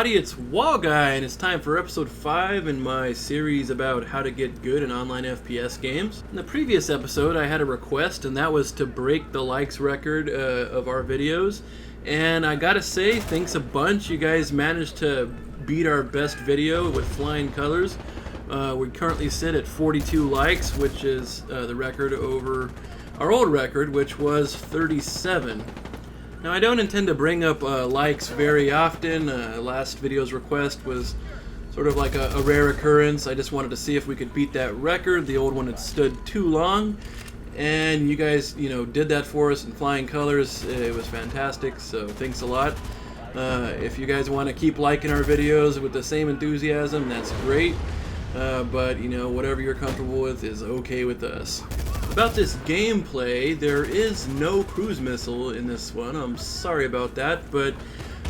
everybody, it's Wallguy, and it's time for episode 5 in my series about how to get good in online FPS games. In the previous episode, I had a request, and that was to break the likes record of our videos. And I gotta say, thanks a bunch. You guys managed to beat our best video with flying colors. We currently sit at 42 likes, which is the record over our old record, which was 37. Now, I don't intend to bring up likes very often. Last video's request was sort of like a rare occurrence. I just wanted to see if we could beat that record. The old one had stood too long, and you guys, did that for us in flying colors. It was fantastic, so thanks a lot. If you guys want to keep liking our videos with the same enthusiasm, that's great. But, whatever you're comfortable with is okay with us. About this gameplay, there is no cruise missile in this one. I'm sorry about that, but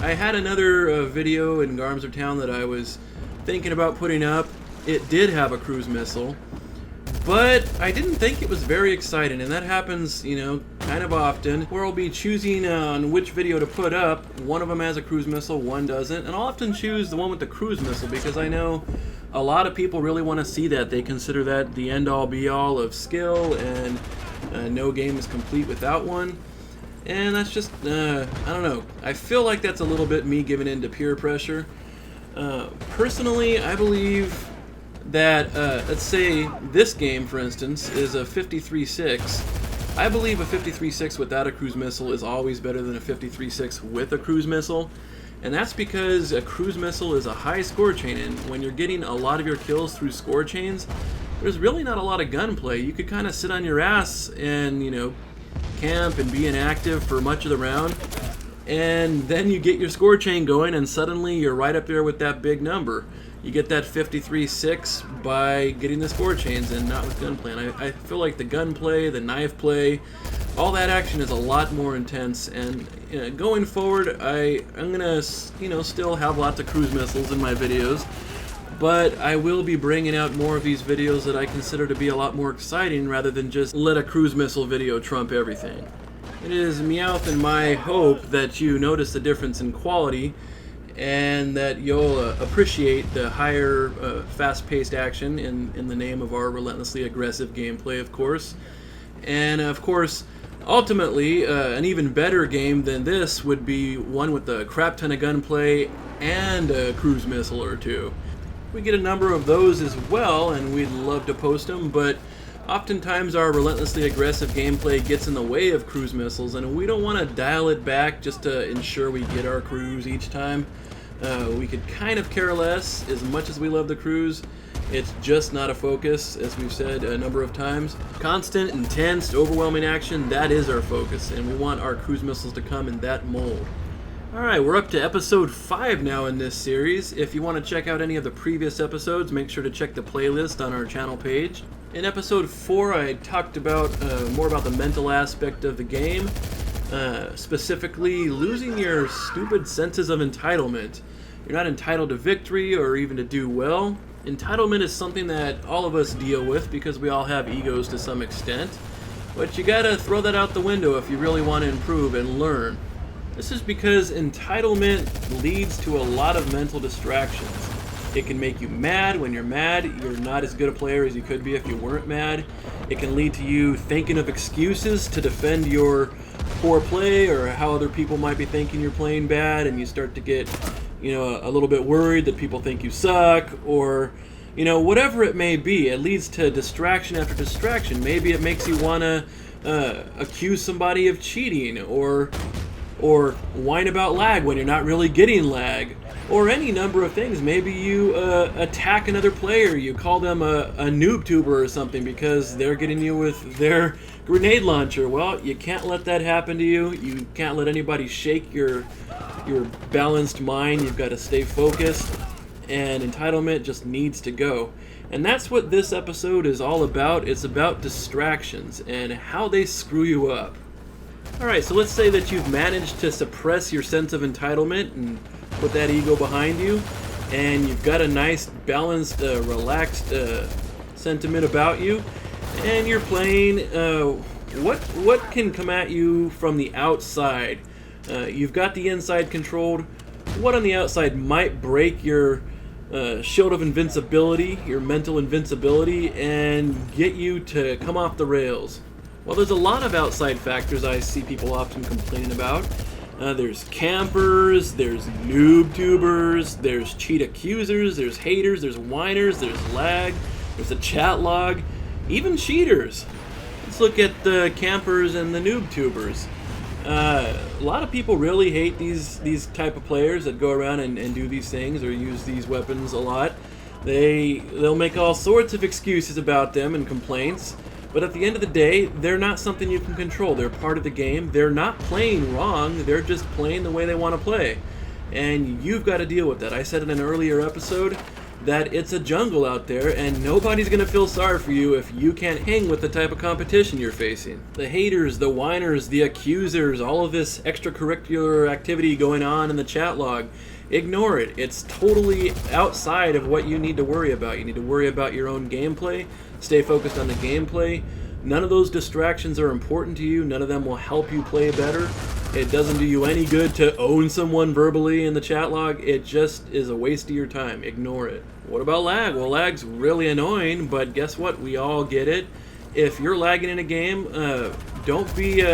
I had another video in Garmser Town that I was thinking about putting up. It did have a cruise missile, but I didn't think it was very exciting, and that happens, kind of often, where I'll be choosing on which video to put up. One of them has a cruise missile, one doesn't, and I'll often choose the one with the cruise missile because I know a lot of people really want to see that. They consider that the end-all be-all of skill, and no game is complete without one. And that's just, I don't know. I feel like that's a little bit me giving in to peer pressure. Personally, I believe that, let's say this game, for instance, is a 53-6. I believe a 53-6 without a cruise missile is always better than a 53-6 with a cruise missile. And that's because a cruise missile is a high score chain, and when you're getting a lot of your kills through score chains, there's really not a lot of gunplay. You could kind of sit on your ass and, camp and be inactive for much of the round, and then you get your score chain going, and suddenly you're right up there with that big number. You get that 53-6 by getting the score chains and not with gunplay. And I feel like the gunplay, the knife play, all that action is a lot more intense. And going forward, I'm gonna, still have lots of cruise missiles in my videos, but I will be bringing out more of these videos that I consider to be a lot more exciting, rather than just let a cruise missile video trump everything. It is Meowth and my hope that you notice the difference in quality, and that you'll appreciate the higher, fast-paced action in the name of our relentlessly aggressive gameplay, of course. And, of course, ultimately, an even better game than this would be one with a crap ton of gunplay and a cruise missile or two. We get a number of those as well, and we'd love to post them, but oftentimes our relentlessly aggressive gameplay gets in the way of cruise missiles, and we don't want to dial it back just to ensure we get our cruise each time. We could kind of care less. As much as we love the cruise, it's just not a focus, as we've said a number of times. Constant, intense, overwhelming action, that is our focus, and we want our cruise missiles to come in that mold. Alright, we're up to episode 5 now in this series. If you want to check out any of the previous episodes, make sure to check the playlist on our channel page. In episode 4, I talked about more about the mental aspect of the game, specifically losing your stupid senses of entitlement. You're not entitled to victory or even to do well. Entitlement is something that all of us deal with because we all have egos to some extent, but you gotta throw that out the window if you really want to improve and learn. This is because entitlement leads to a lot of mental distractions. It can make you mad. When you're mad, you're not as good a player as you could be if you weren't mad. It can lead to you thinking of excuses to defend your poor play, or how other people might be thinking you're playing bad, and you start to get, a little bit worried that people think you suck, or, whatever it may be. It leads to distraction after distraction. Maybe it makes you want to accuse somebody of cheating, or whine about lag when you're not really getting lag, or any number of things. Maybe you attack another player, you call them a noob tuber or something because they're getting you with their grenade launcher. Well, you can't let that happen to you. You can't let anybody shake your balanced mind. You've got to stay focused, and entitlement just needs to go. And that's what this episode is all about. It's about distractions and how they screw you up. Alright, so let's say that you've managed to suppress your sense of entitlement and put that ego behind you, and you've got a nice, balanced, relaxed sentiment about you, and you're playing. What can come at you from the outside? You've got the inside controlled. what on the outside might break your shield of invincibility, your mental invincibility, and get you to come off the rails. Well, there's a lot of outside factors I see people often complaining about. There's campers, there's noob tubers, there's cheat accusers, there's haters, there's whiners, there's lag, there's a chat log, even cheaters. Let's look at the campers and the noob tubers. A lot of people really hate these type of players that go around and do these things or use these weapons a lot. They'll make all sorts of excuses about them and complaints, but at the end of the day, they're not something you can control. They're part of the game. They're not playing wrong. They're just playing the way they want to play, and you've got to deal with that. I said in an earlier episode that it's a jungle out there, and nobody's going to feel sorry for you if you can't hang with the type of competition you're facing. The haters, the whiners, the accusers, all of this extracurricular activity going on in the chat log, ignore it. It's totally outside of what you need to worry about. You need to worry about your own gameplay, stay focused on the gameplay. None of those distractions are important to you. None of them will help you play better. It doesn't do you any good to own someone verbally in the chat log. It just is a waste of your time. Ignore it. What about lag? Well, lag's really annoying, but guess what? We all get it. If you're lagging in a game, don't be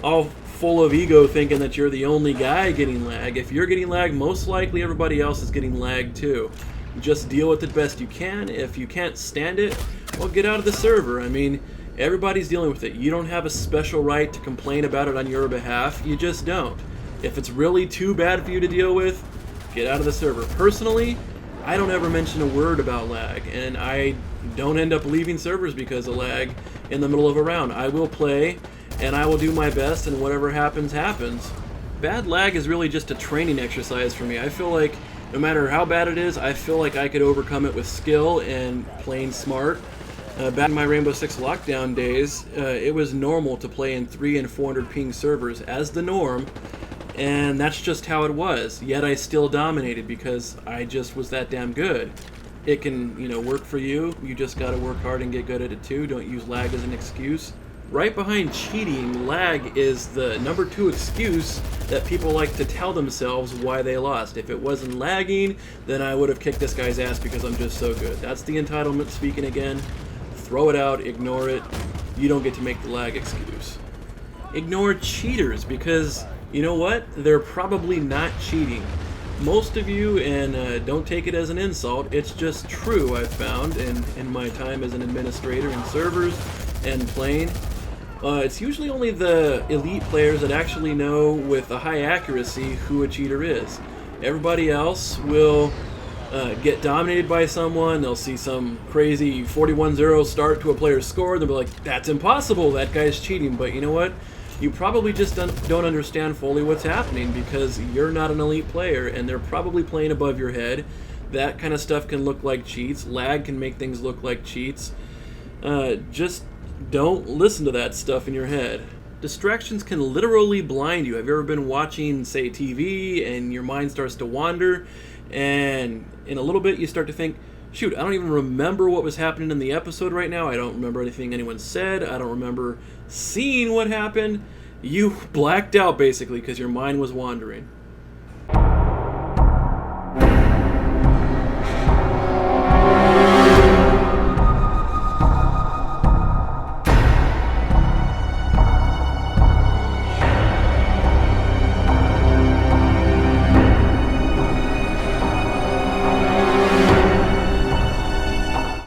all full of ego thinking that you're the only guy getting lag. If you're getting lag, most likely everybody else is getting lag too. Just deal with it best you can. If you can't stand it, well, get out of the server. I mean, everybody's dealing with it. You don't have a special right to complain about it on your behalf. You just don't. If it's really too bad for you to deal with, get out of the server. Personally, I don't ever mention a word about lag, and I don't end up leaving servers because of lag in the middle of a round. I will play, and I will do my best, and whatever happens, happens. Bad lag is really just a training exercise for me. I feel like no matter how bad it is, I feel like I could overcome it with skill and playing smart. Back in my Rainbow Six lockdown days, it was normal to play in 300 and 400 ping servers as the norm, and that's just how it was. Yet I still dominated because I just was that damn good. It can, work for you. You just gotta work hard and get good at it too. Don't use lag as an excuse. Right behind cheating, lag is the number 2 excuse that people like to tell themselves why they lost. If it wasn't lagging, then I would have kicked this guy's ass because I'm just so good. That's the entitlement speaking again. Throw it out, ignore it. You don't get to make the lag excuse. Ignore cheaters because, you know what? They're probably not cheating. Most of you, and don't take it as an insult, it's just true, I've found in my time as an administrator in servers and playing. It's usually only the elite players that actually know with a high accuracy who a cheater is. Everybody else will get dominated by someone. They'll see some crazy 41-0 start to a player's score. They'll be like, that's impossible, that guy's cheating. But you know what? You probably just don't understand fully what's happening because you're not an elite player and they're probably playing above your head. That kind of stuff can look like cheats. Lag can make things look like cheats. Just don't listen to that stuff in your head. Distractions can literally blind you. Have you ever been watching, say, TV and your mind starts to wander and in a little bit you start to think, shoot, I don't even remember what was happening in the episode right now. I don't remember anything anyone said. I don't remember seeing what happened. You blacked out basically because your mind was wandering.